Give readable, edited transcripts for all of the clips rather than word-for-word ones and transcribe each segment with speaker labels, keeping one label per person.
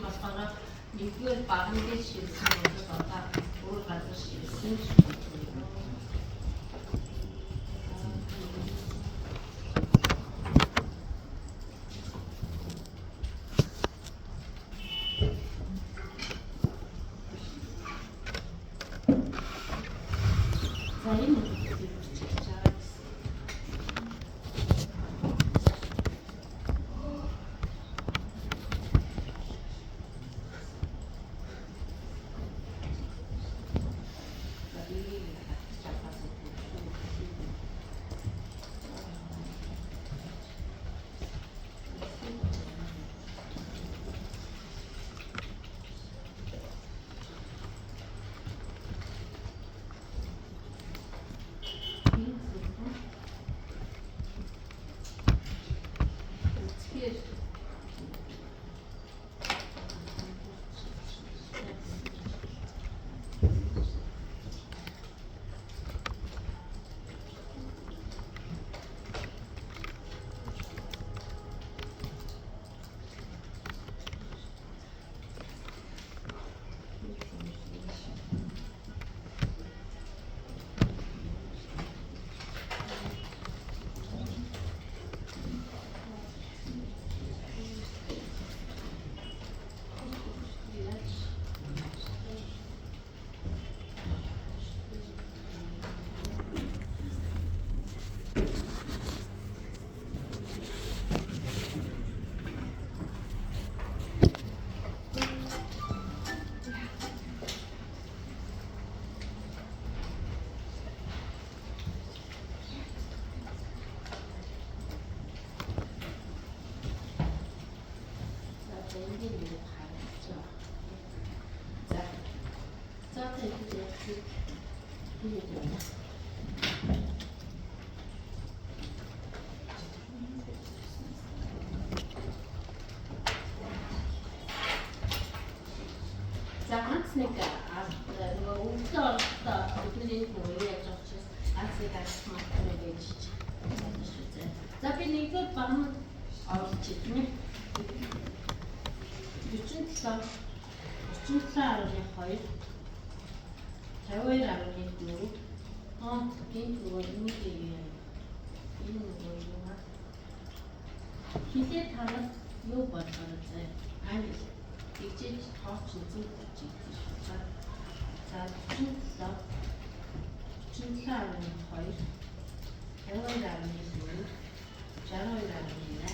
Speaker 1: болохоор нэгдүгээр баган гэж шилжсэн бол одоо өөр газар шилжсэн. За ганц нэг нөгөө өвдөө оролтоо бидний нөгөө яаж авч ганцыг авах юм гэж байна. За би нэгдүгээр баган оруулж ирнэ. 47 47.2 52.4 гинт нөгөө энэ нөгөө юм хилээ танад юу болгоо зэ англи тэгжиж тооч үзүүл гэж байна. За 47 47.2 52.4 62.8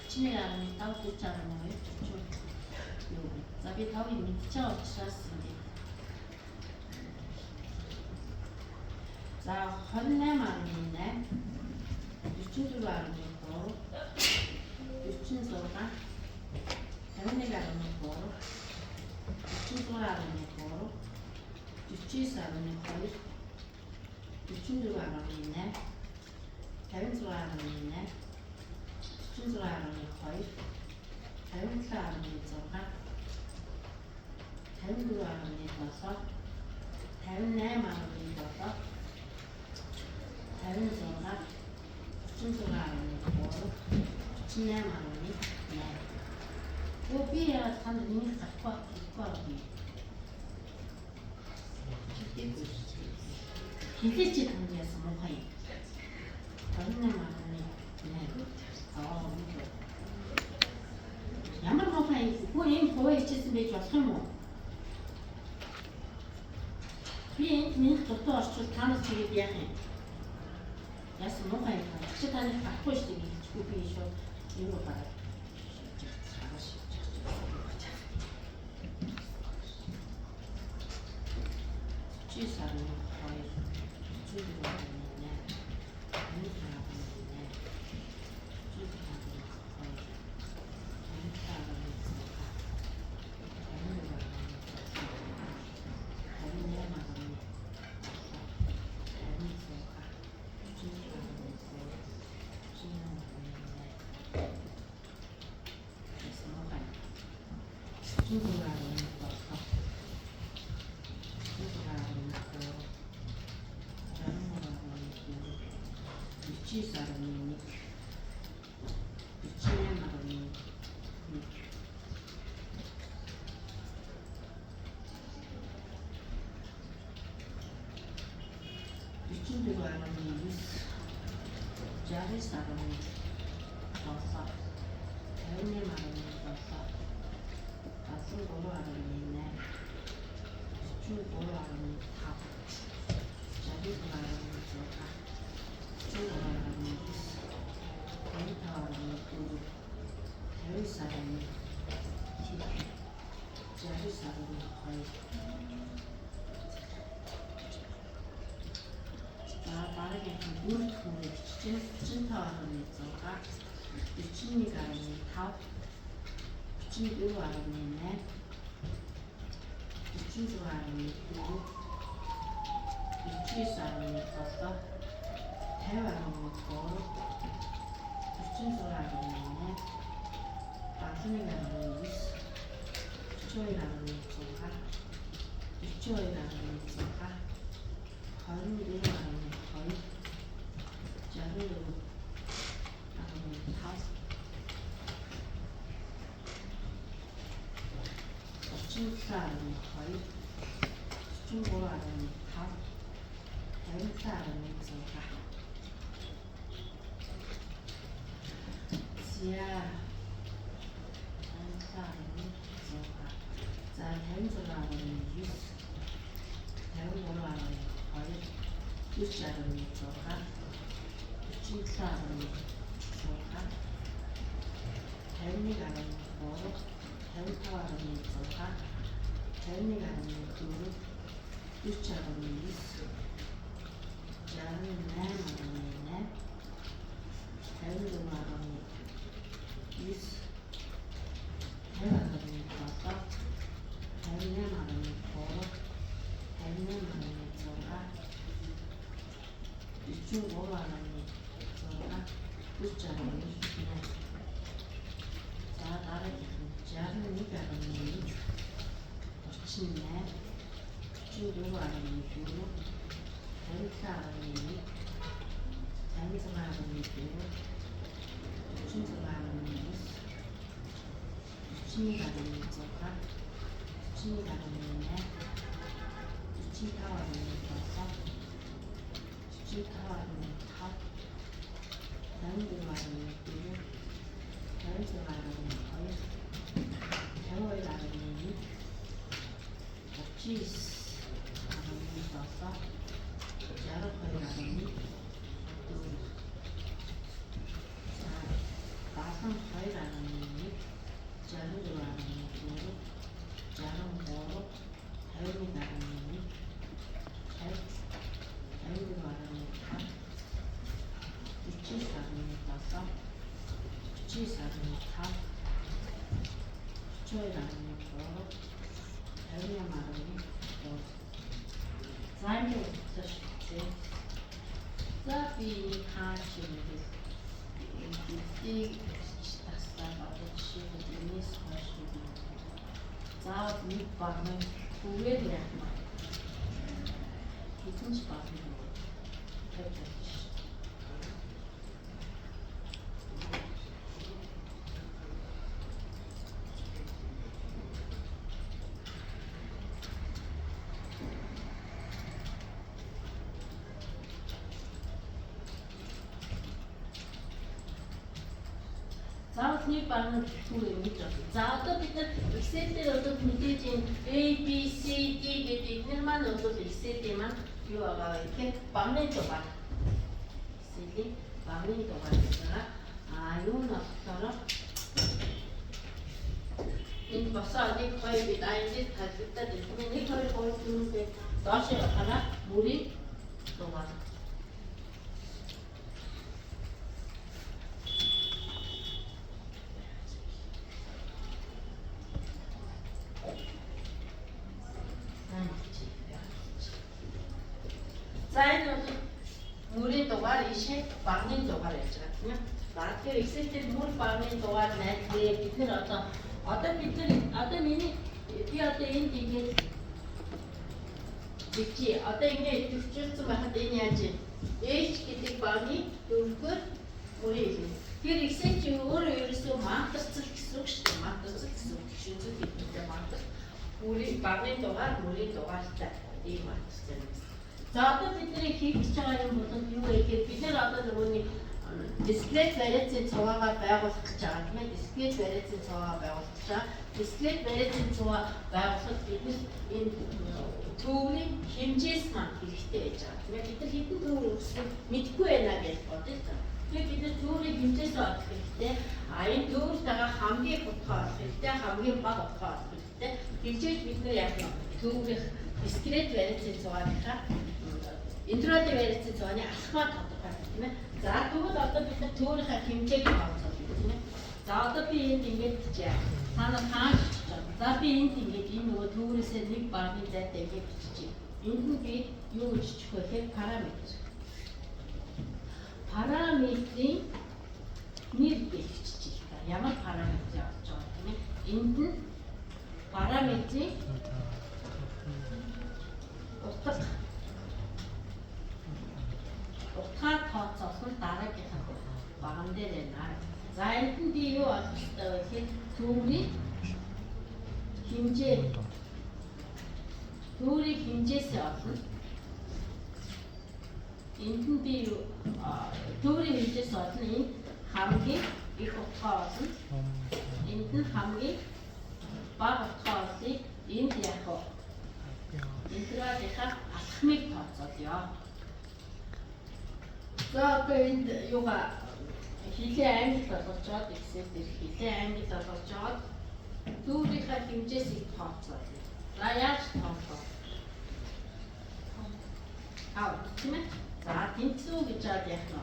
Speaker 1: 62 За би тавыг мэдчихэж учраас ингэ. За 28.8 44.3 46 Хилээч хамгийн муухай. Ямар муухай? Хөө ийм хуваа хичээсэн байж болох юм уу? Би энд миний дутуу орчвол та нар тэгээд яах юм? Яасан муухай юм байна. Чи таныг гарахгүй шүү дээ хэлчихгүй би шууд юм уу байна. Чи сарын 2 чи байна. Энэ сарын 1 чи сарын 2 энэ сарын
Speaker 2: 1
Speaker 1: заавал нэг багнаа түр ингэж байна. За одоо бид нар Excel дээр одоо мэдээж энэ A, B, C, D гэдэг эдгээр маань одоо Excel-ийн маань юу байгаа вэ гэхээр багны дугаар. Excel-ийн багны дугаар байгаа. Юу нь болохоор энэ босоо 1 2 бид айлд тавьдаг. Энэ 1 2 3 4-өөс доош явахаараа бүрийн дугаар. За энэ мөрийн дугаар ишээ багны дугаар гэж байгаа тийм ээ. Тэгэхээр Excel дээр мөр багны дугаар найдвар бид нэр одоо миний би одоо энд ингэж бичи одоо ингэж төвчүүлсэн байхад энэ яаж H гэдэг багны дөрөвдүгээр мөрийн хэлнэ. Тэгэхээр Excel чи өөрөө ерөөсөө матрицл гэсэн үг шүү дээ. Матрицл гэсэн үг шийдвэр хийхдээ матрицл мөрийн багны дугаартай ийм матрицл юм. За одоо бидний хийх гэж байгаа юм бол юу вэ гэхээр бид нэр одоо нөгөөний дисплей вариацийн цуваагаар байгуулах гэж байгаа тийм ээ. Дисплей вариацийн цуваагаар байгуулах гэж байгаа. Дисплей вариацийн цуваа байгуулахад бид энэ төвийн хэмжээс маань хэрэгтэй байж байгаа тийм ээ. Бид нар хэдэн төвөр өгсөн мэдэхгүй байна гэж бодъё. Тэгэхээр бид нар төвийн хэмжээс олох хэрэгтэй. Энэ төвөрт байгаа хамгийн хутга олох хэрэгтэй, хамгийн бага хутга олох хэрэгтэй. Хэмжээж бид нар яг төвийн дискрет вариацийн цуваагийнхаа интроди вариацийн цувааны алхмаа тодорхойлох тийм ээ. За тэгвэл одоо бид нар төөрийнхөө хэмжээг тооцоолох тийм ээ. За одоо би энд ингэж бичээ. Та нар хааж бичиж байгаа. За би энд ингэж энэ нөгөө төөрөөсөө нэг багны зайтай ингэж бичиж. Энд нь би юу гэж бичих вэ гэхээр параметр. Параметрийн нэр гэж бичиж байгаа. Ямар параметр явуулж байгаа тийм ээ. Энд нь параметрийн утгаа тооцоолох нь дараагийнхаа баган дээр байна. За энд нь би юу олох ёстой вэ гэхээр төвийн хэмжээсээ олно. Энд нь би төвийн хэмжээс олно. Энд хамгийн их утгаа олно. Энд нь хамгийн бага утгаа олныг энд яг интегралынхаа алхмыг тооцоолъё. За одоо энд юугаа хилээ англи болгож чад Excel дээр хилээ англи болгож чад төвийнхаа хэмжээсийг тооцоолъё. За яаж тооцоолох? Тийм ээ. За тэнцүү гэж яад яах вэ?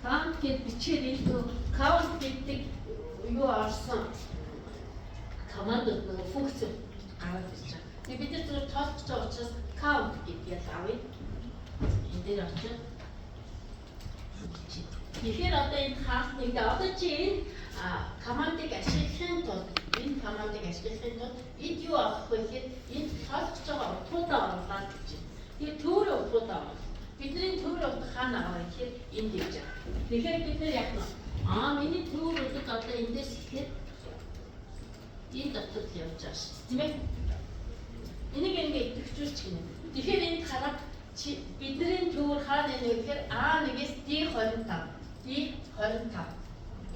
Speaker 1: Count гэж бичээд энэ count гэдэг юу орсон командууд нэг функц гараад ирж байгаа. Тэгээ бид нар зөв тоолж байгаа учраас count гэдгийг авъя. Энэ дээр очиж. Тэгэхээр одоо энэ хаалт нэг одоо чи энэ командыг ашиглахын тулд энд юу авах вэ гэхээр энд тоолж байгаа утгуудаа оруулаад гэж. Тэгээ төөрөө утгуудаа оруулаад. Бидний төөрөө утга хаана авах вэ гэхээр энд гэж байна. Тэгэхээр бид нар яг миний төөр утга одоо эндээс ихэд энэ дотор явж байгаа шүү дээ. Тийм ээ? Энийг ингээд идэвхжүүлчих гинэ. Тэгэхээр энд хараад бидний төвөр хаана байна вэ гэхээр A1-ээс D25.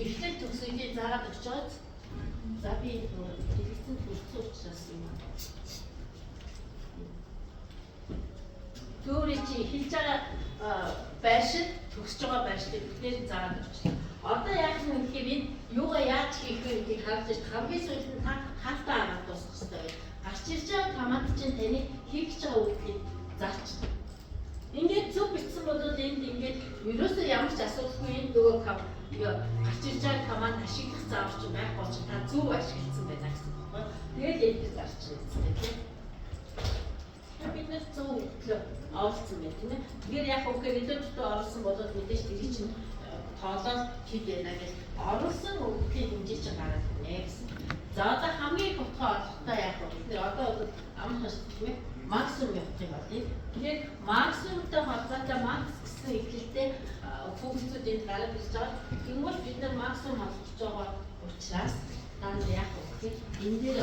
Speaker 1: Эхлэл төгсгөлийн заагаад очиод за би хэлсэн төрсөн учраас юм. Төөрийг чи эхэлж байгаа байшин төгсөж байгаа байшин эхлэл заагаад очиод. Одоо яг юм гэхээр энэ юугаа яаж хийх вэ гэдгийг харж байгаа. Хамгийн сүүлд нь та хаалтаа аваад дуусгах хэрэгтэй байна. Гарч ирж байгаа команд чинь таны хийх гэж байгаа үйлдэлийг зарч. Ингээд зөв бичсэн бол энд ингээд ерөөсөө ямар ч асуудалгүй энэ нөгөө гарч ирж байгаа команд ашиглах заавар чинь байхгүй ч та зөв ашигласан байна гэсэн үг байна. Тэгээд энд зарч ирсэн тийм. Бид нар зөв үйлдэл оолцсон байна тийм ээ. Тэгэхээр яг үгээр илүүтэй оруулсан бол мэдээж тэр чинь тоолол хэд байна гэж оруулсан үйлдлийн хэмжээ чинь гараад ирнэ гэсэн. За одоо хамгийн хутга орлоготой яг бид нар одоо амх шүү дээ. Максимум явах юм байна. Тэгэхээр максимумтай холбоотой макс гэсэн эхлэлтэй функцүүд энд гараад ирж байгаа. Тэгвэл бид нар максимум олгож байгаа учраас тань яг үгээр энэ дээр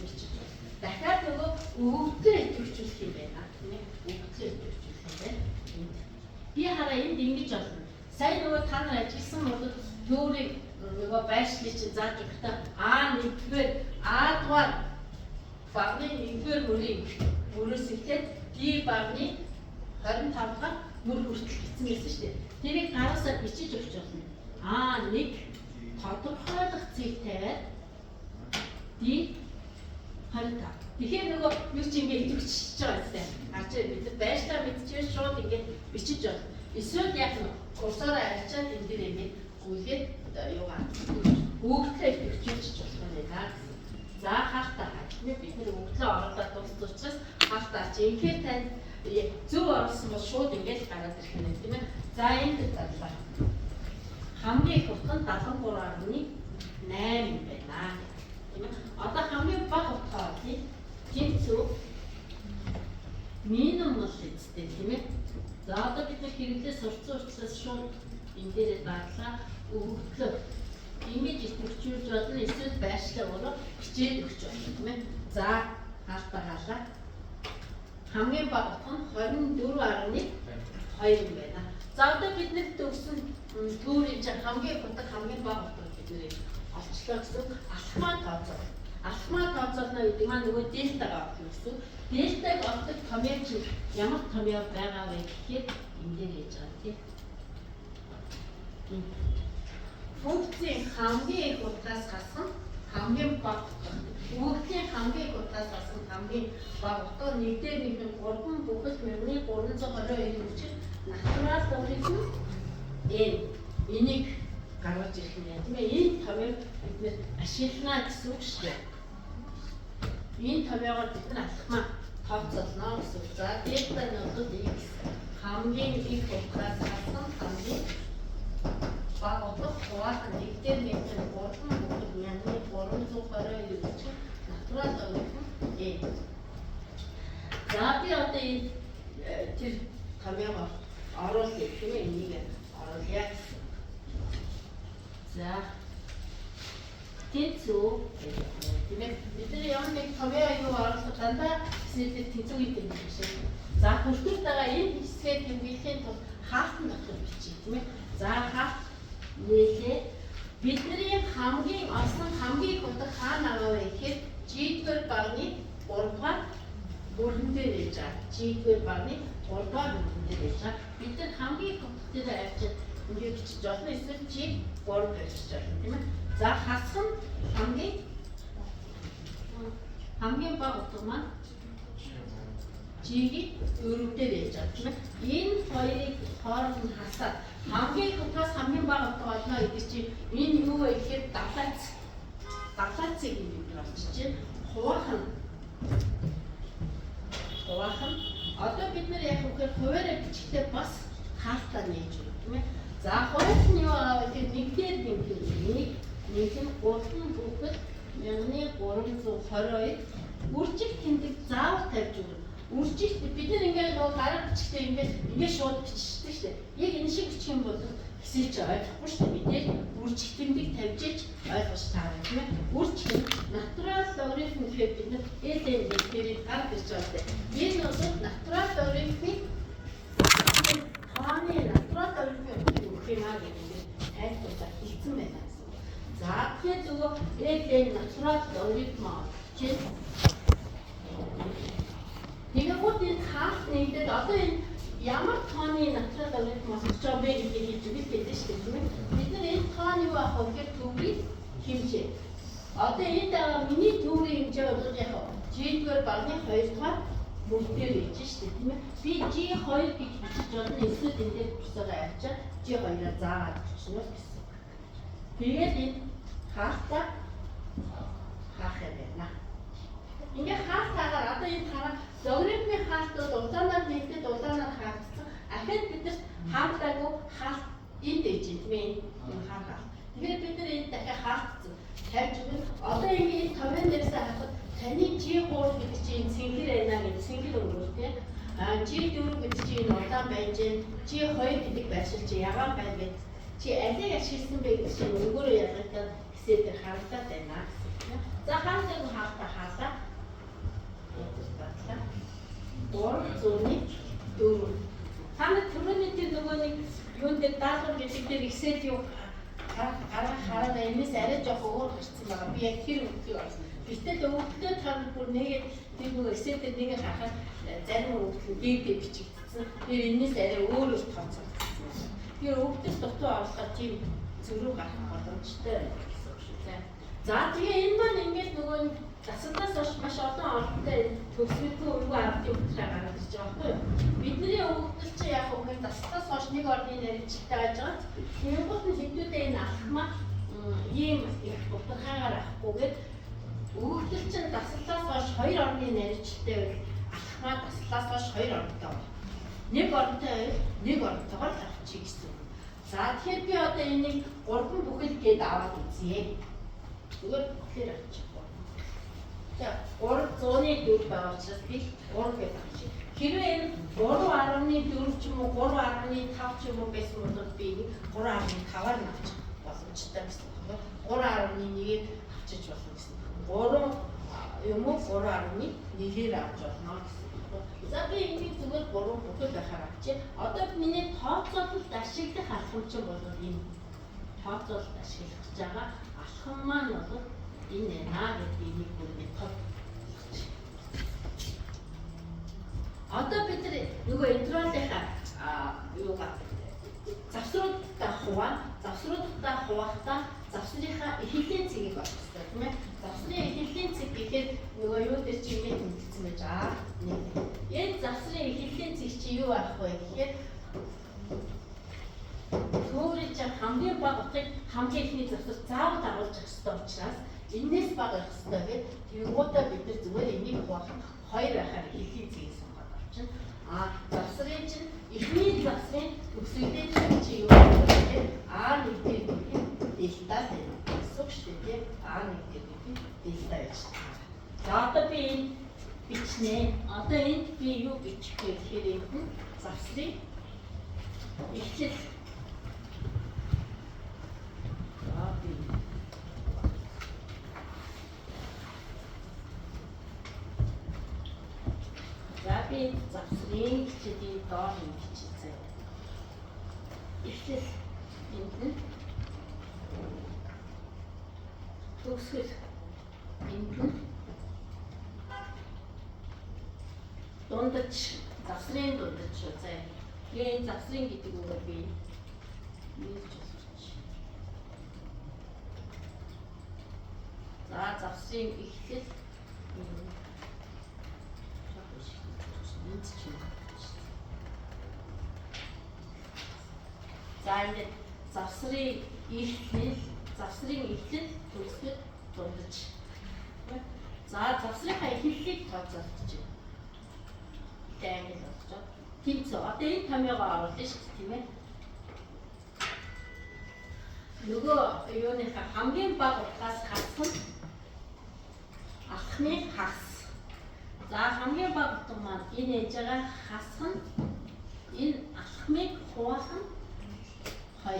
Speaker 1: очиж дахиад нөгөө өвгөлөө идэвхжүүлэх юм байна. Тийм ээ. Өвгөлөө идэвхжүүлэх юм байна. Би хараа энд ингэж болно. Сайн нөгөө та нар ажилласан бол төврийг нөгөө байршлыг чинь зааж өгөхдөө А1-гээр А-дугаар багны 1-р мөрийн мөрөөс эхлээд D багны 25 дахь мөр хүртэл бичсэн байсан шүү дээ. Тэрийг гараасаа бичиж өгч болно. А1 тодорхойлох цэг тавиад D 25. Тэгэхээр нөгөө юу ч ингэ идэвхжиж байгаа юм. Харж бид байршлаа мэдчихвээ шууд ингэ бичиж байна. Эсвэл яг нь курсороо арчаад энэ дээр ингэ гүйлгээд юугаа өгдлөө идэвхжиж болох юм даа. За хаалтаа хажмаа бид нэр өгдлөө оруулаад дууссан учраас хаалтаа чи инхээр тань зөв оруулсан бол шууд ингэж гараад ирэх юм тийм ээ. За энэ дадлаа. Хамгийн их утга нь 73.8 байна. Тийм ээ. Одоо хамгийн бага утгаа олъё. Тэнцүү минимум бол эцтэй тийм ээ. За одоо бид нэг хэрэглээ сурцсан учраас шууд энэ дээрээ дадлаа өгдлөө. Ингэж идэвхжүүлж болно эсвэл байршлаа өөрөө бичээд өгч болно тийм ээ. За хаалтаа хаалаа. Хамгийн бага утга нь 24.2 байна. За одоо биднэрт өгсөн төврийн хамгийн утга хамгийн бага утга бидний олчлоо гэсэн алхмаа тооцоо. Алхмаа тооцоолно гэдэг маань нөгөө дельтагаа олох гэсэн. Дельтаг олдог томьёо чинь ямар томьёо байгаа вэ гэхээр энэ дээр хийж байгаа тийм. Функцийн хамгийн их утгаас гарсан хамгийн бага утга. Өгөгдлийн хамгийн их утгаас гарсан хамгийн бага утга нэгдээр нэг 3 бүхэл 1322 хүчил натурал логарифм n энийг гаргаж ирэх юм байна тийм ээ. Энэ томьёог бид нэр ашиглана гэсэн үг шүү дээ. Энэ томьёогоор бид нар алхмаа тооцоолно гэсэн үг. За дельта нь бол x хамгийн их утгаас гарсан хамгийн бага утга хуваалт нэгдээр нэг 3 бүхэл 1322 хүчил натурал логарифм n. За би одоо энэ тэр томьёогоор оруулъя тийм ээ. Энийг оруулъя. За тэнцүү тийм ээ. Бидний ямар нэг томьёо юу оруулах дандаа хэсэгт тэнцүүгийн тэмдэг шиг. За хүртэл байгаа энэ хэсгээ тэмдэглэхийн тулд хаалтан дотор бичиж тийм ээ. За хаалт нээлээ бидний хамгийн олсон хамгийн их утга хаана байгаа вэ гэхээр G-р багны 3 дугаар бүрэн дээр нээж байгаа. G-р багны 3 дугаар бүрэн дээр нээж байгаа. Бид нар хамгийн их утга дээр авчид ингээд бичиж болно. Эсвэл G 3 гэж бичиж байна тийм ээ. За хасах нь хамгийн бага утга маань G-ийг өрөвдөр яаж байгаа тийм ээ. Энэ хоёрыг хооронд хасаад хамгийн их утгаас хамгийн бага утга олно гэдэг чинь энэ юу вэ гэхээр давлаацыг юм болчихжээ. Хуваахан одоо бид нар яг үгээр хуваараа бичихтэй бас хаалтаа нээж өгөх тийм ээ. За хуваарь нь юу аа гэхээр нэгдээд нэгэн 3 бүхэл 1322 үржих тэмдэг заавал тавьж өгнө. Үржих бид нар ингээд нөгөө гараа бичихтэй ингээд шууд биччихсэн шүү дээ. Яг энэ шиг бичих юм бол хэсэлж ойлгохгүй шүү дээ. Бид үржих тэмдэг тавьж иж ойлгож таарна тийм ээ. Үржих натурал логарифм гэхээр бид нар ln тэрийг гар гэж байгаа. Энэ бол натурал логарифмыг хааны натурал логарифм өгөх юм аа гэдэг тайлбарлаад хэлсэн байна гэсэн. За тэгэхээр зөвхөн ln натурал логарифм чинь тэгвэл энэ хаалт нэгдээд одоо энэ ямар тооны натурал логарифмоос ч юм бэ гэдгийг хэлж өгөх гэдэг шүү дээ. Бид нар энэ тооны юу авах вэ гэхээр төврийн хэмжээ. Одоо энд миний төврийн хэмжээ бол яг G-р багны 2 дугаар бүрдээр хийж шүү дээ тийм ээ. Би G2 гэж бичиж болно. Эсвэл энэ дээр курсороо авчаад G2-аа заагаад бичнэ гэсэн. Тэгээд энэ хаалтаа хаах юм байна. Ингээ хаалтаагаар одоо энэ хараа логарифмын хаалт бол улаанаар нэгдээд улаанаар хаагдсан. Ахад бид нар хаалтаагүй хаалт энд ээж тийм ээ. Энэ хаалт. Тэгэхээр бид нар энэ дахиад хаалтсан. Тавьж өгнө. Одоо энэ томьёон дээрээс харахад таны G3 гэдэг чинь цэнгэр байна гэж цэнгэр өнгөр тийм. G4 гэдэг чинь улаан байж гэн. G2 гэдэг байшил чи ягаан байна гэж. Чи алийг ашигласан бэ гэдэг чинь өнгөөрөө ялгагдаад хэсэг дээр харагдаад байна. За хаалтыг хаалаа. 304. Та нар түрүүний тэр нөгөө нэг юун дээр даалгавар гэдэг дээр ихсэл юу хараад энэс арай жоох өөр гарсан байгаа. Би яг тэр үгтийг орсон. Гэтэл өвгөлтэй тань бүр нэгээд тэр нөгөө ихсэлтэй нэгээ харахад зарим өвгөл нь дээд бичигдсэн. Тэр энэс арай өөрөөр тооцогдсон. Тэр өвгөлт дутуу оруулахад тийм зөрүү гарах боломжтой гэсэн үг шүү дээ. За тэгээ энэ маань ингээд нөгөө засагнаас хойш маш олон орнтой төгсгөлгүй өвгөө авдын утгаар гараад ирж байгаа байхгүй юу? Бидний өвгөл чи яг үгээр засагнаас хойш нэг орны нэрчилтэй байж байгаа. Тэнгуут нь хэдүүдээ энэ алхмаа ийм их утгаараар авахгүйгээд өвгөл чинь засагнаас хойш 2 орны нэрчилтэй байл алхмаа засагнаас хойш 2 орнтой байна. Нэг орнтой байл нэг орнтойгоор л авчих гэсэн. За тэгэхээр би одоо энийг 3 бүхэл гээд аваад үзье. Зүгээр бүхлээр авчих. За 304 байгаа учраас би 3 гэж авчих. Хэрвээ энэ 3.4 ч юм уу 3.5 ч юм уу байсан бол би 3.5-аар нь авчих боломжтой гэсэн байна. 3.1-ийг авчиж болно гэсэн. 3 юм уу 3.1-ээр авч болно гэсэн. За би энийг зүгээр 3 бүхэл байхаар авчи. Одоо миний тооцоололт ашиглах алхам чинь бол энэ тооцоололт ашиглах гэж байгаа алхам маань бол энэ наа гэдэг энийг бүр метод. Одоо бид нөгөө интролынхаа юугаа завсруудтай хуваахтаа завсрынхаа эхлэлийн цэгийг олох хэрэгтэй тийм ээ. Завсрын эхлэлийн цэг гэхээр нөгөө юу дээр чи ингэ тэмдэглэсэн байж байгаа. Энэ завсрын эхлэлийн цэг чи юу авах вэ гэхээр төөрөж хамгийн бага утгыг хамгийн ихний завсар заавал дагуулж авах хэрэгтэй учраас энэс бага байх хэрэгтэй гэдэг. Тэнгуудаа бид нар зүгээр энийг хуваах 2 байхаар эхлэлийн цэгийг сонгоод авчихна. Завсрын чинь эхний завсрын төгсгөлийн цэг чи юу гэхээр А1 дээр дельта гэсэн шүү дээ. А1 дээр дельта гэж. За одоо би энэ бичнэ. Одоо энд би юу бичих вэ гэхээр энэ завсрын эхлэл. За би завсрын хичээлийн доор нь бичсэн. Эхлэл энд төгсгөл энд дундаж завсрын дундаж шүү заа. Энэ завсрын гэдэг үгээр би нэрч олж. За завсрын эхлэл за энэ завсрын эхлэл төгсгөл дундаж. За завсрынхаа эхлэлийг тооцоолж байна. Англи болчихоо. Тэнцээ. Одоо энэ томьёогоо оруулъя шүү дээ, тийм ээ. Нөгөө юуныхаа хамгийн бага утгаас хасах нь алхмын хагас. За хамгийн бага утга маань энэ ээж байгаа хасах нь энэ алхмыг хуваах нь 2.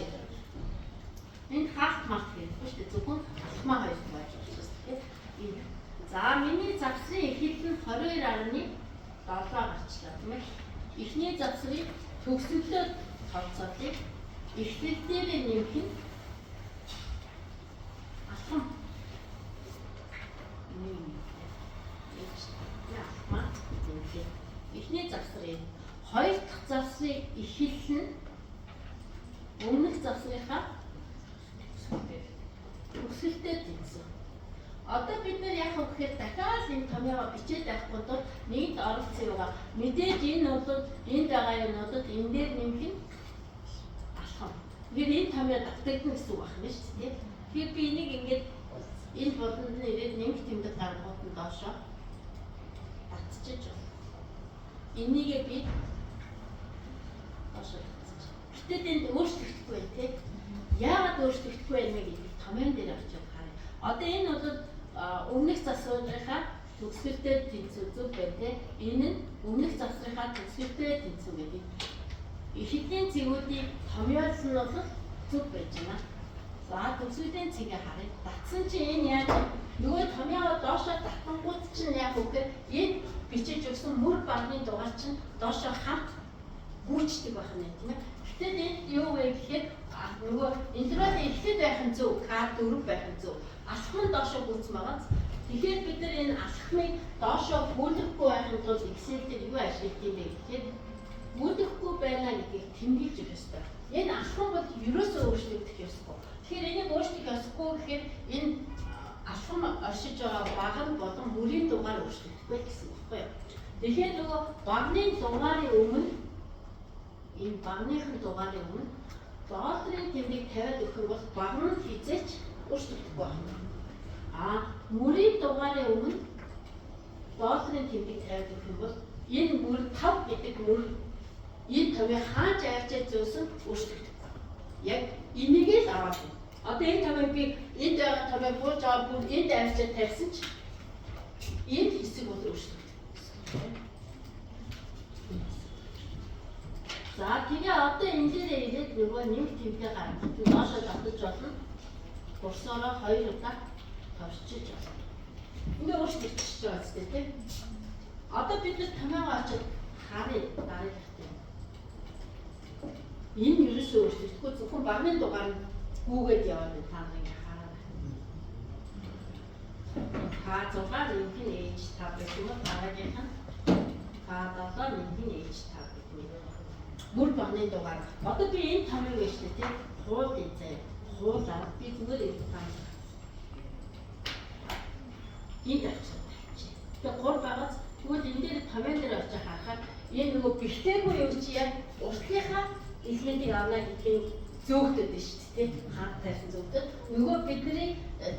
Speaker 1: Энэ хаалт март гэдэг шүү дээ. Зөвхөн алхмаа 2 байж болно шүү дээ. За миний завсрын эхлэл нь 22.7 гарчлаа тийм ээ. Эхний завсрыг төгсгөлөөр тооцоолъя. Эхлэл дээр нэмэх нь алхам. Эхний завсрын 2 дахь завсрын эхлэл нь өмнөх завсрынхаа төгсгөлтэй тэнцсэн. Одоо бид нар яах вэ гэхээр дахиад энэ томьёогоо бичээд авахгүй тул нэгд оролцсон юугаа мэдээж энэ бол энд байгаа юмнуудад энэ дээр нэмэх нь алхам. Тэгэхээр энэ томьёо давтагдана гэсэн үг байна шүү дээ. Тэгэхээр би энийг ингээд энэ болонд нь ирээд нэмэх тэмдэг гаргахад нь доошоо батчиж байна. Энийгээ би доошоо батчих. Гэтэл энд өөрчлөгдөхгүй байх тийм. Яагаад өөрчлөгдөхгүй байх вэ гэдэг томьёон дээр очиж харъя. Одоо энэ бол өмнөх завсрынхаа төгсгөлтэй тэнцүү зүг байна те. Энэ нь өмнөх завсрынхаа төгсгөлтэй тэнцүү гэдэг. Эхлэлийн цэгүүдийн томьёолол нь бол зүг байж байна. За төгсгөлийн цэгээ харъя. Татсан чинь энэ яаж нөгөө томьёогоо доошоо татангууд чинь яг үгээр энэ бичиж өгсөн мөр багны дугаар чинь доошоо хамт гүйцэтгэх байх нь тийм ээ. Гэтэл энд юу вэ гэхээр нөгөө интервал эхлээд байх нь зөв, K4 байх нь зөв. Алхам нь доошоо гүйцэн байгаа. Тэгэхээр бид нар энэ алхмыг доошоо бүүлэхгүй байхын тулд Excel дээр юу ашиглах юм бэ гэхээр бүүлэхгүй байна гэдгийг тэмдэглэж өгөх ёстой. Энэ алхам бол ерөөсөө өөрчлөгдөх ёсгүй. Тэгэхээр энийг өөрчлөх ёсгүй гэхээр энэ алхам оршиж байгаа баг нь болон мөрийн дугаар өөрчлөгдөхгүй гэсэн үг байхгүй юу? Тэгэхээр нөгөө багны дугаарын өмнө энэ багныхын дугаарын өмнө долларын тэмдэг тавиад өгөх бол баг нь хизээч өөрчлөгдөхгүй байна. Мөрийн дугаарын өмнө долларын тэмдэг тавиад өгөх бол энэ мөр 5 гэдэг мөр энэ тавыг хааж авчиж зөөсөн өөрчлөгдөхгүй. Яг энийгээ л аваад байна. Одоо энэ тавыг би энд байгаа тавыг бууж аваад бүр энд авчиж тавьсан ч энэ хэсэг бол өөрчлөгдөхгүй. За тэгээ одоо энэ дээрээ ирээд нөгөө нэмэлт тэмдэг гаргах. Доошоо давтаж болно. Курсороо 2 удаа товчиж болно. Ингээ өөрчлөгдөж байгаа зү тийм. Одоо бид нар томьёогоо очиж харъя дараагийн хэвтээ. Энэ ерөөсөө өөрчлөгдөхгүй зөвхөн багны дугаар нь гүүгээд яваад байна. Та нар ингээ хараа. K6 нэмхийн H5 гэх юм уу дараагийнх нь K7 нэмхийн H5 гэх юм. Бүр багны дугаар. Одоо би энэ томьёог байна шүү дээ тийм. Хууль эзээ. Хуулаа би зүгээр энэ тань. Энд авчих. Тэгээ 3 байгаас тэгвэл энэ дээр томьёон дээр очиж харахад энэ нөгөө бэлтээгүй юм чи яг уртлынхаа элементийг авна гэдгийг зөөгдөд байна шүү дээ тийм. Хаад тавьсан зөөгдөд. Нөгөө бидний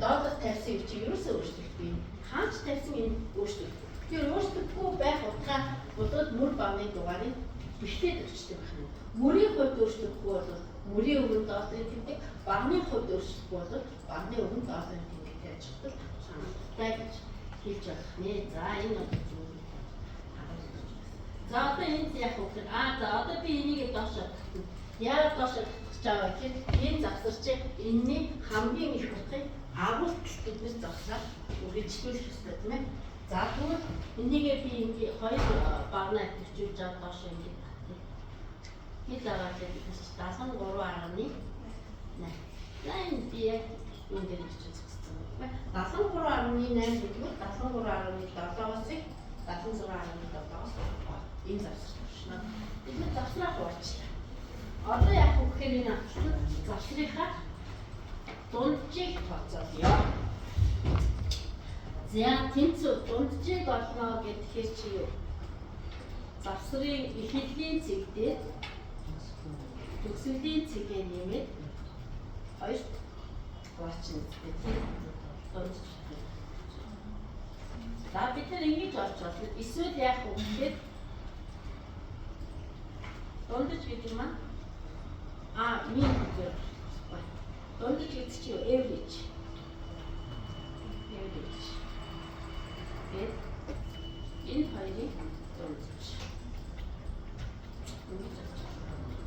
Speaker 1: доллар тавьсан юм чи ерөөсөө өөрчлөгдөхгүй. Хаач тавьсан энэ өөрчлөгдөв. Тэгэхээр өөрчлөгдөхгүй байх утгаа бодоод мөр багны дугаарыг бэлтээд өчтдөг байна. Мөрийн хувьд өөрчлөгдөхгүй бол мөрийн өмнө долларын тэмдэг, багны хувьд өөрчлөхгүй бол багны өмнө долларын тэмдэг тавьж чадвал саналтай гэж хэлж болох нэ. За энэ бол зүйл. За одоо энд яг үгээр за одоо би энийг доошоо татна. Яагаад доошоо татчих жагаа гэхээр энэ завсарчиг энэний хамгийн их утгыг агуулт гэдгээр завсраад үргэлжлүүлэх ёстой тийм ээ. За тэгвэл энийгээ би ингээ 2 багнаа төвчүүлж аваад доошоо ингээ татъя. Хэд аваад л 73.8. За энэ би яг энэ дээр бичиж өгсөн байна. 73.8 гэдгээр 73.7-оос 76.7-оос энэ завсар шнаа. Бид нар завсраа хуурчлаа. Одоо яг үхээр энэ авчлаа завсрынхаа дунджийг тооцоолъё. За тэнцүү дунджийг олно гэхээр чи юу? Завсрын эхлэлийн цэг дээр төгсгөлийн цэгээ нэмээд 2 хуваачна гэдэг дунж. За бид нар ингэж олж болно. Эсвэл яг үгээр дундаж гэдэг юм мин гэдэг. Дундаж гэдэг чи юу? Average. Энэ хоёрыг дундаж.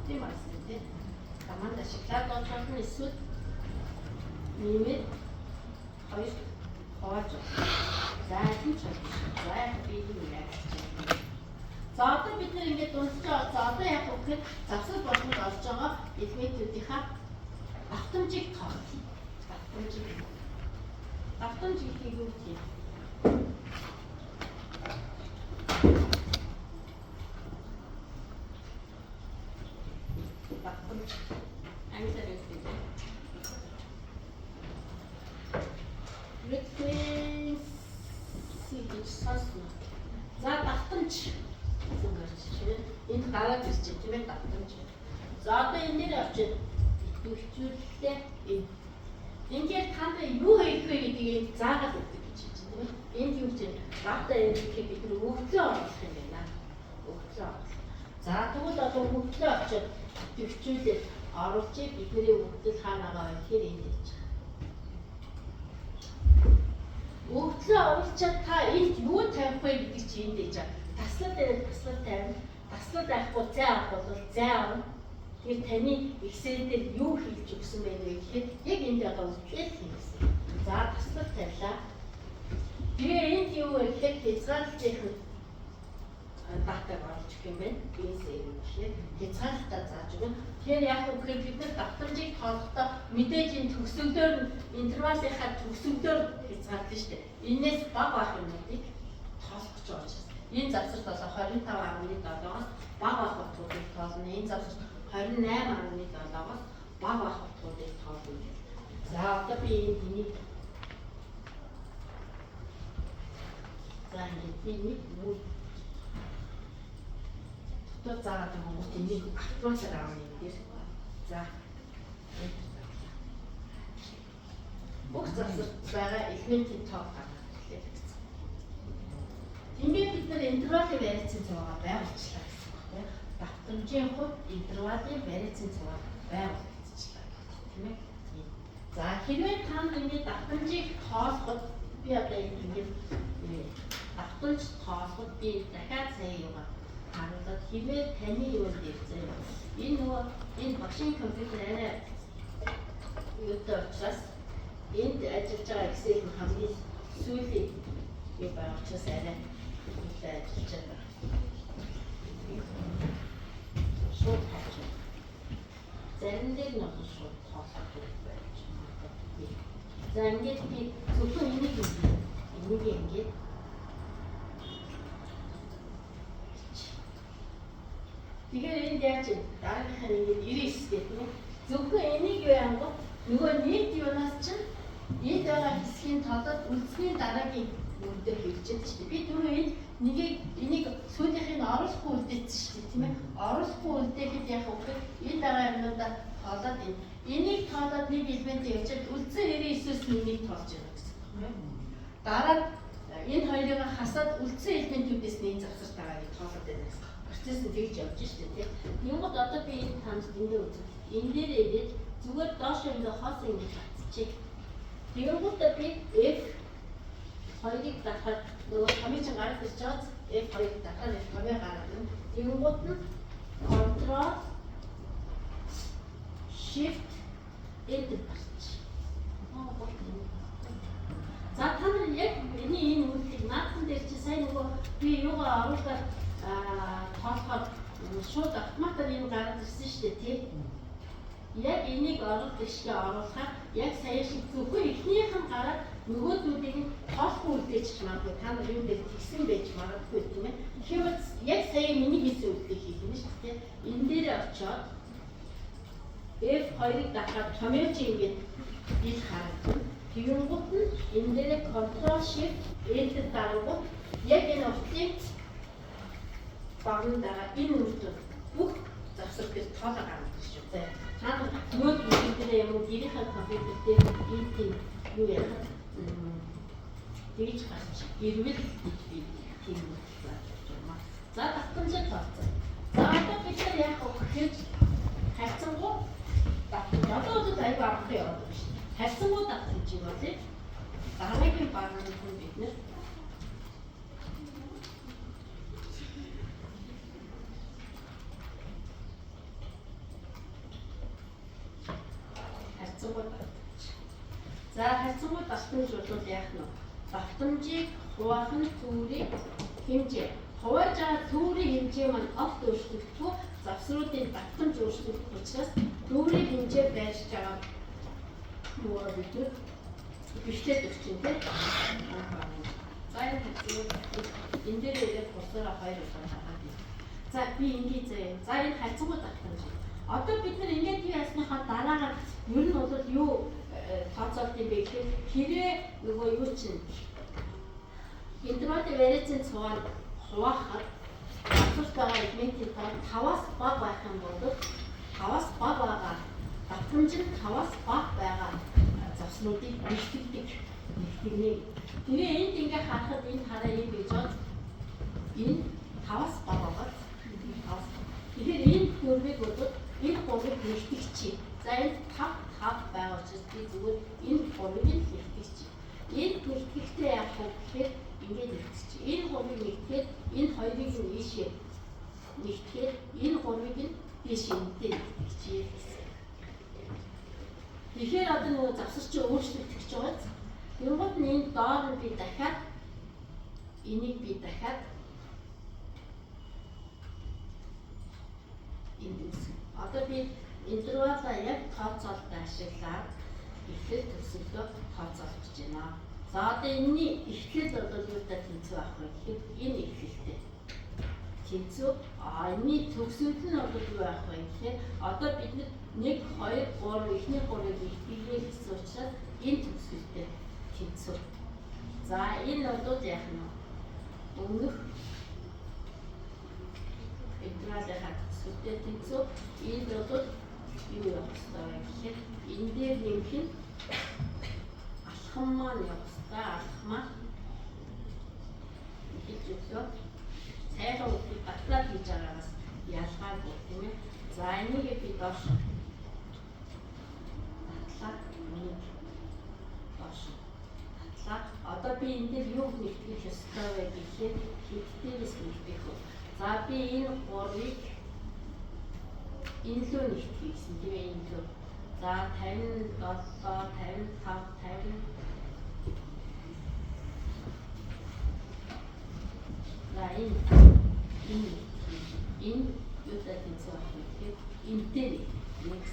Speaker 1: Тийм байна. Команд ашиглаад олж эсвэл нэмээд 2 хувааж. За тийм ч байна. За би юу яах вэ? За одоо бид нэр ингээд дундаж. За одоо яг үгээр завсар болгонд олж байгаа элементүүдийнхаа давтамжийг тоолъё. Давтамжийг юу гэх юм? Давтамж ангилаар хэлдэг. Frequency гэж сонсно. За давтамж энэ гараад ирж байна тийм ээ давтамж. За одоо энэ дээр очиж төвчүүлэлтэй ингээд танд юу хийх вэ гэдгийг заагаад өгдөг гэж байна тийм ээ. Энд юу чинь дата ирэхэд бид нар өгдлөө оруулах юм байна. Өгдлөө. За тэгвэл одоо өгдлөө очиж төвчүүлээд оруулж бидний өгдөл хаанагаа ихээр энд хийж байгаа. Өгдлөө оруулчаад та энд юу тавих вэ гэдэг чи энд хийж байгаа. Таслал дээр таслал тавина. Таслал авахгүй зай авах бол зай авна. Тэр таны Excel дээр юу хийж өгсөн байх вэ гэхэд яг энд байгаа үгээр хийсэн. За таслал тавилаа. Тэгээ энд юу вэ гэхэд хязгаарлалтын датаг оруулж өгөх юм байна. Энэ сэрэг шээ. Хязгаарлалтаа зааж өгнө. Тэгэхээр яг үгээр бид нар давтамжийг тоолохдоо мэдээж энэ төгсгөлөөр интервалынхаа төгсгөлөөр хязгаарлалт шүү дээ. Энээс бага байх юмнуудыг тоолох гэж байгаа учраас энэ завсарт бол 25.7-оос бага байх утгуудыг тоолно. Энэ завсарт 28.7-оос бага байх утгуудыг тоолно. За одоо би энийг за энийг мөн дотор заагаад байгаа юм уу? Энийг автоматар аавна юм дээр. За бүх завсарт байгаа элементийн тоог гаргах хэрэгтэй гэсэн. Тиймээ бид нар интервалын вариацийн цугаа байгуулчлаа гэсэн үг тийм. Давтамжийн хувьд интервалын вариацийн цугаа байгуулчихлаа тийм ээ. За хэрвээ та ингээд давтамжийг тоолоход би одоо ингээд давтамж тоолоход би дахиад сая юугаар харуулаад хэрвээ таны юу дээр заяа энэ нөгөө энэ багшийн компьютер арай юутай учраас энд ажиллаж байгаа Excel хамгийн сүүлийн юу байгаа учраас арай юутай ажиллаж байгаа. Шууд хаач. Зарим дээр нь бол шууд тоолох байж байна. За ингээд би зөвхөн энийг ингээд тэгэхээр энд яаж дараагийнхаа ингээд 99 гэдэг нь зөвхөн энийг юу янгот нөгөө нийт юунаас чинь энд байгаа хэсгийн тоолоод үлдсэний дараагийн үрдээр хэлжээд шүү дээ. Би түрүү энийг сүүлийнхийг оруулахгүй үлдээсэн шүү дээ тийм ээ. Оруулахгүй үлдээхэд яг үгүй энэ байгаа юмудаа тоолоод энийг тоолоод нэг элементийг явуулаад үлдсэн 99-өөс энийг тоолж байгаа гэсэн юм. Дараа энэ хоёрыг хасаад үлдсэн элементүүдээс нэг завсар тагааг тоолоод байна гэсэн. Процесс нь тэгж явж шүү дээ тийм. Юмгод одоо би энэ танд эндээ үзэн. Энэ дээр ирээд зүгээр доош ингээ хоос ингээ батчих. Тэгэнгүүтээ би F2-ыг дахиад нөгөө хамгийн чинь гараад ирж байгаа F2-ыг дахиад F2-ыг гараад ирнэ. Тэгэнгүүт нь Ctrl Shift Enter барьчих. За та нар яг энэ үйлдэлийг наадхан дээр чи сайн нөгөө би юугаа оруулаад тоолоход шууд автоматар энэ гараад ирсэн шүү дээ тийм. Яг энийг оруулах шиг оруулахаар яг сая шиг зөвхөн эхнийх нь гараад нөгөөдүүдийг нь тоолохгүй үлдээж магадгүй та нар юм дээр тэгсэн байж магадгүй тийм ээ. Тэгэхээр яг сая миний хийсэн үйлдэлийг хийх юм шүү дээ. Энэ дээр очиод F2-ыг дахиад томьёож ингээд бил харагдана. Тэгэнгүүт нь энэ дээр Ctrl Shift Enter дарангууд яг энэ уртлын багны дараа энэ үрдүүд бүх завсар дээр тоолоо гаргадаг шүү дээ. Та нөгөө компьютер юм уу гэрийнхээ компьютер дээр энэ тийм юу яах тэгж гарч ирвэл тийм байна. За давтамжаа тооцоо. За одоо бид нар яах вэ гэхээр хайцангуу давтамж одоо удаа аяг авах юм байна шүү. Хайцангуу давтамжийг болъё. Дараагийн багны хүн бид нар за хайцангуу давтамж бол яах нь давтамжийг хуваах нь төврийн хэмжээ. Хувааж байгаа төврийн хэмжээ маань огт өөрчлөгдөхгүй завсруудын давтамж өөрчлөгдөх учраас төврийн хэмжээ байж байгаа нөгөө бид бичлээд өгч юм тийм. За энэ дээр ирээд бусаараа хоёр удаа хараад байна. За би ингээд заяа. За энэ хайцангуу давтамж. Одоо бид нар ингээд юу ясныхаа дараагаар ер нь бол юу тооцоолт юм бэ гэхээр хэрвээ нөгөө юу чинь интервалын вариацийн цугаар хуваахад завсарт байгаа элементийн тоо 5-аас бага байх юм бол 5-аас бага байгаа давтамж нь 5-аас бага байгаа завсруудыг нэгтгэдэг. Тэгээ энд ингээ харахад энэ хараа юм гэж бод энэ 5-аас бага байгаа. Тэгэхээр энэ хөрвийг бодод энэ хөрвийг нэгтгэж. За энэ 5 байгаа учраас би зүгээр энэ хөрвийг нэгтгэж. Энэ нэгтгэхдээ яах вэ гэхээр ингээд нэгтгэж. Энэ хөрвийг нэгтгэхэд энэ хоёрыг нь ийшээ нэгтгэхэд энэ хөрвийг нь ийшээ нэгтгэж. Тэгэхээр одоо нөгөө завсар чи өөрчлөгдөх гэж байгаа. Юугад нь энэ доор нь би дахиад энийг би дахиад энд үүсгэн. Одоо би интервалаа яг тооцоололтой ашиглаад эхлэл төгсгөлөө тооцоолж байна. За одоо энэний эхлэл одоо юутай тэнцүү авах вэ гэхэд энэ эхлэлтэй тэнцүү. Энэний төгсгөл нь одоо юу авах вэ гэхээр одоо бид 1 2 3 эхний 3-ыг ихтгэл гэсэн учраас энэ төгсгөлтэй тэнцүү. За энэ нодууд яах нь өмнөх интервалынхаа төгсгөлтэй тэнцүү. Энэ нодууд юу явах ёстой вэ гэхээр энэ дээр нэмэх нь алхам маань явах ёстой. Алхам маань хэлж өглөө сайхан үгийг батлаад хийж байгаагаас ялгаагүй тийм ээ. За энийг би доош татлаа. Доош татлаа. Одоо би энэ дээр юу нэгтгэх ёстой вэ гэхээр хэддээрээс нэгтгэх вэ? За би энэ 3-ыг энэ лөө нэгтгэх гэсэн тийм ээ. Энэ лөө. За 57 55 50 за энэ юутай тэнцүү авах вэ гэхээр энтэй нэгс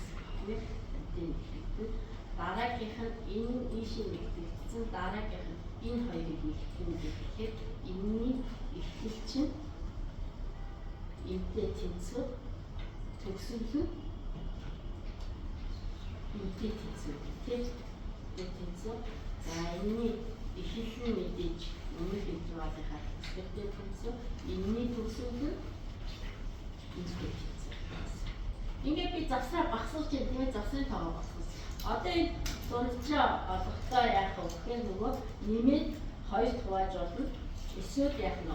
Speaker 1: тийм ээ. Дараагийнх нь энэ ийшээ нэгтгэгдсэн, дараагийнх нь энэ хоёрыг нэгтгэх гэхээр энэний эхлэл чинь энтэй тэнцүү төгсгөл нь энтэй тэнцүү тийм тэнцүү. За энэний эхлэл нь мэдээж өмнөх интервалынхаа төгсгөлтэй тэнцүү. Энэний төгсгөл нь энтэй тэнцүү. Ингээд би завсраа багсуулж байна тийм ээ. Завсрын тоогоо багсуулсан. Одоо энэ дундчаа олохдоо яах вэ гэхээр нөгөө нэмээд 2 хувааж болно. Эсвэл яах нь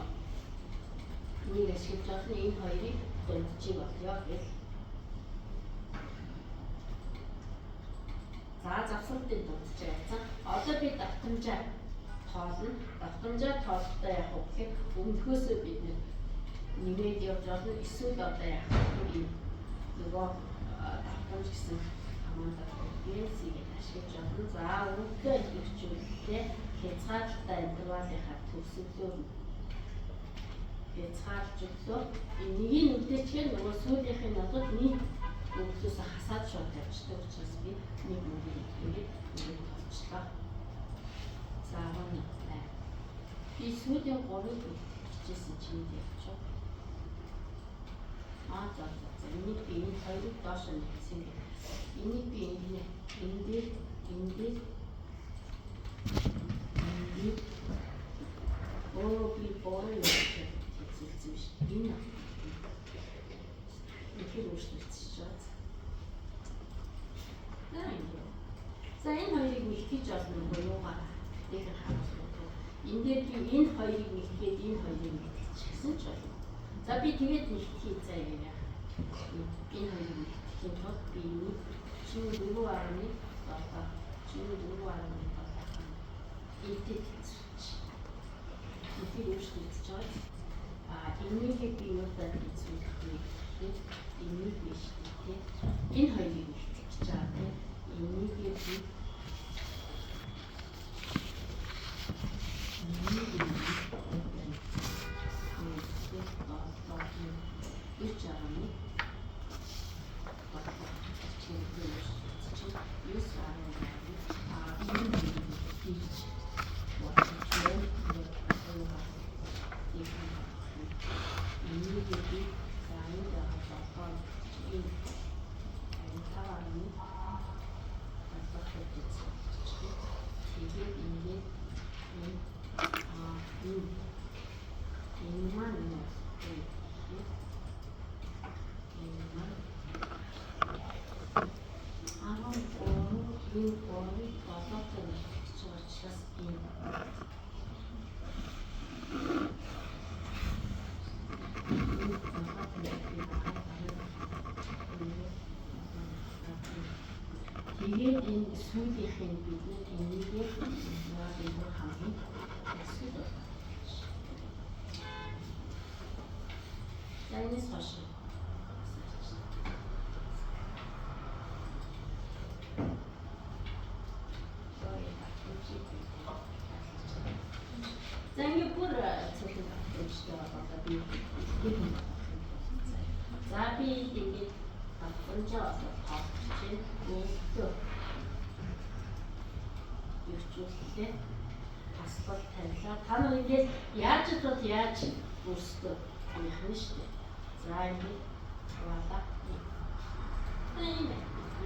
Speaker 1: энийг ашиглаж болно. Энэ хоёрыг дундчийг олё гэх. За завсралтын дундчаа яцсан. Одоо би давтамжаа тоолно. Давтамжаа тоолохдоо яах вэ гэхээр өмнөхөөсөө бид нэмээд явж болно. Эсвэл одоо яах вэ? Нөгөө давтамж гэсэн хамаатан бенсийг ашиглаж болно. За өгдөө ихэвчлээ хязгаарлалтай интервалынхаа төгсгөлөөр хязгаарлаж өглөө. Энийг үдээчгээр нөгөө сүүлийнх нь бол нийт өглөөс хасаад шууд тавьчихдаг учраас би нэг мөнгөийг ингээд тоолчлаа. За гоо би сүүлийн 3-ыг бичижсэн чинь явчих. За энийг би энэ хоёрыг доош нь хийсэн гэх. Энийг би энэ дээр би бороо хийсэн биш. Энэ өөрчлөгдөж байгаа. За энэ хоёрыг нэгтгэж олно уу юугаар тэгэхээр харуулсан. Энэ дээр би энэ хоёрыг нэгтгээд энэ хоёрыг нэгтгэчихсэн ч болно. За би тэгээд нэгтгэхий заа юм яа. Энэ хоёрыг нэгтгэхийн тулд би энийг чинь 4.7 энтэй тэнцвэрч. Энийг өөрчлөгдөж байгаа. Энийг би юутай тэнцвэрлэх вэ гэхээр энийг биш тийм. Энэ хоёрыг нэгтгэж байгаа тийм. Энийг би тэгээд энэ сүүлийнхэн бид энийг нөгөө хамгийн эсвэл Яйнес хаш. За ингээд бүр цэвэр баталж байгаа би. За За би ингээд давхамжаа одоо тоолчих чинь нэгдөө юучлээ асфальт тавилаа. Та нар ингээд яаж үүсдэг юм хань шүү дээ. За ингээд аваад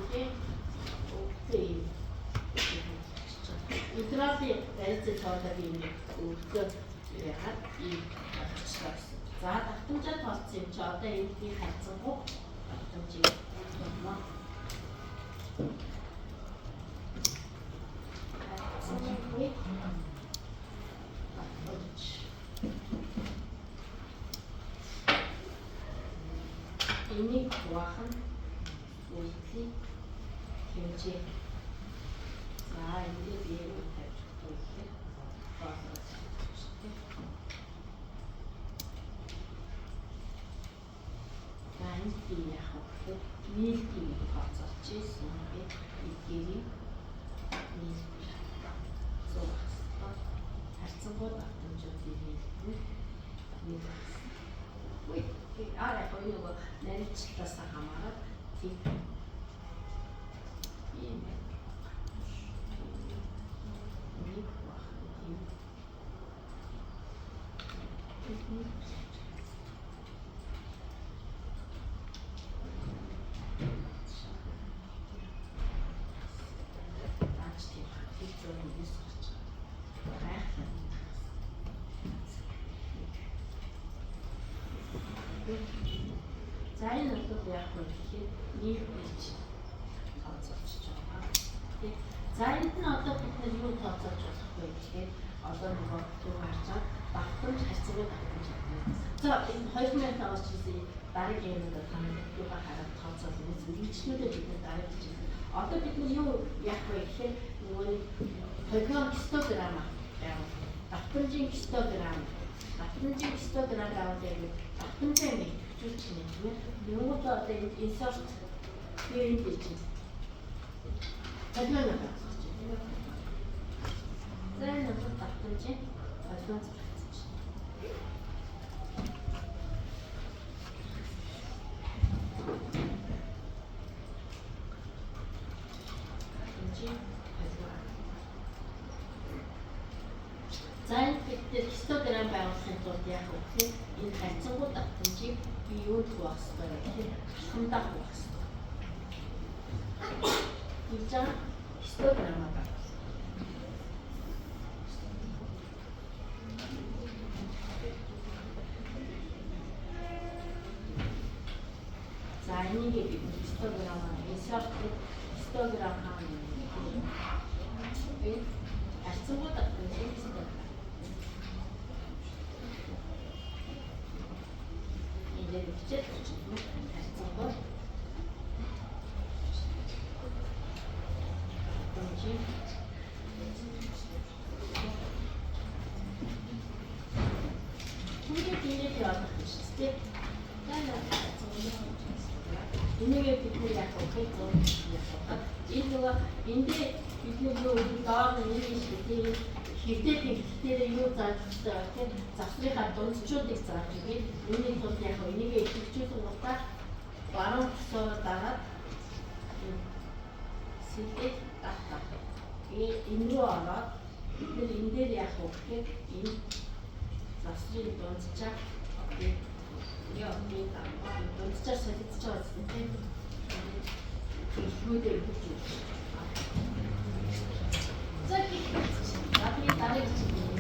Speaker 1: 이게 오케이. 이드라피 에즈 저다비 우크 яа и авчихсан. За давтамжаа тооцсон юм чи одоо эндийг хайцсангүй давтамжийг тооцно. Энийг хуваах нь үйлдэл хэмжээ. За энийг биеэр тавьж өгөх. Ганти яах вэ? Нийлдгийг тооцоолж ийсэн би эдгээрийг нийлбэр зурхсан. Харьцангуй давтамжуудыг нийлбэр. Ой, арай хоёроо нарийнчлаас хамаарат тийм ийм нэг бах тийм За энэ бол яг нь тэгэхээр нийт бич тооцоолж байгаа. За энд нь одоо бид нар юу тооцоолж болох вэ гэхээр одоо нөгөө юу харж байгаа давтамж харьцангуй давтамж гэдэг. За энэ 2005 жилийн дараагийн юмудаа та нар юугаар хараад тооцоолох вэ? Зөвлөгчнүүдэд бид нар дараагийн жил. Одоо бид нар юу яах вэ гэхээр нөгөө килограмм яваа. Давтамжийн килограмм аваад яг давтамжаа нэг хөвчүүлж байна тийм ээ. Юугт одоо insert хийх гэж байна. За энэ бол давтамжийн ойлгомж хэрэгцээж За энэ килограмм байгуулахын тулд яг үгүй энэ харьцангуй давтамжийг би юунд хуваах ёстой вэ гэхээр шундаа хуваах ёстой. Ийж килограмм байна. За энийг би килограмм insert килограмм хаана вэ? Харьцангуй давтамжийг хичээл харьцангуй давтамжийг энийг явах хэрэгтэй. Энийг бид нар яг окей зураг. Энэ нөгөө эндээ бид нар юу доор нэг шиг хэрэгтэй юу зааж байгаа тийм завсрынхаа дундчуудыг зааж өгье. Үүний тулд яг энийг ихэвчлэн удаа баруун тосоор дараад сэтгэл татах. Энэ рүү ороод бид нар энэ дээр яг өгөхэд энэ завсрын дундчаа яа би дундчаа солилцож байгаа юм тийм. Илгүүдээ өгч. За би дараагийн